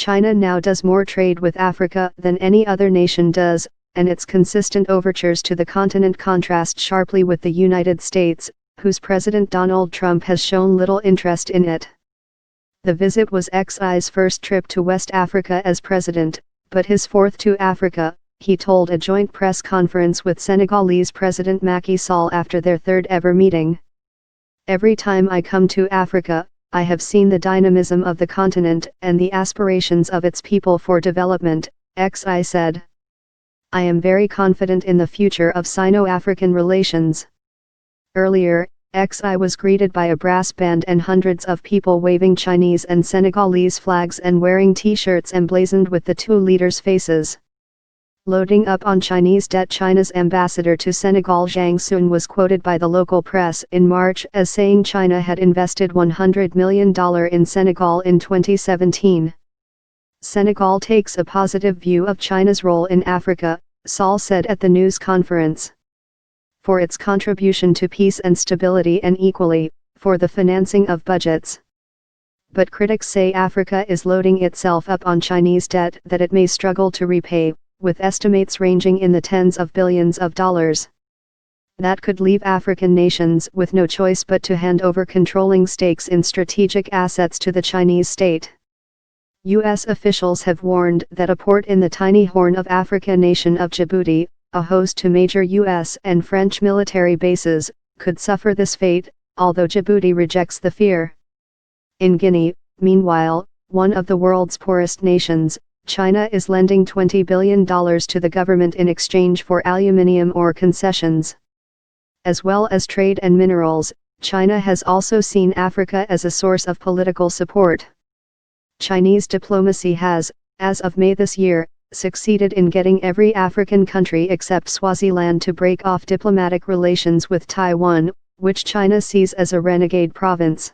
China now does more trade with Africa than any other nation does, and its consistent overtures to the continent contrast sharply with the United States, whose President Donald Trump has shown little interest in it. The visit was Xi's first trip to West Africa as president, but his fourth to Africa, he told a joint press conference with Senegalese President Macky Sall after their third ever meeting. "Every time I come to Africa, I have seen the dynamism of the continent and the aspirations of its people for development," Xi said. "I am very confident in the future of Sino-African relations." Earlier, Xi was greeted by a brass band and hundreds of people waving Chinese and Senegalese flags and wearing T-shirts emblazoned with the two leaders' faces. Loading up on Chinese debt, China's ambassador to Senegal Zhang Sun was quoted by the local press in March as saying China had invested $100 million in Senegal in 2017. Senegal takes a positive view of China's role in Africa, Sall said at the news conference. "For its contribution to peace and stability, and equally, for the financing of budgets." But critics say Africa is loading itself up on Chinese debt that it may struggle to repay, with estimates ranging in the tens of billions of dollars. That could leave African nations with no choice but to hand over controlling stakes in strategic assets to the Chinese state. U.S. officials have warned that a port in the tiny Horn of Africa nation of Djibouti, a host to major U.S. and French military bases, could suffer this fate, although Djibouti rejects the fear. In Guinea, meanwhile, one of the world's poorest nations, China is lending $20 billion to the government in exchange for aluminium ore concessions. As well as trade and minerals, China has also seen Africa as a source of political support. Chinese diplomacy has, as of May this year, succeeded in getting every African country except Swaziland to break off diplomatic relations with Taiwan, which China sees as a renegade province.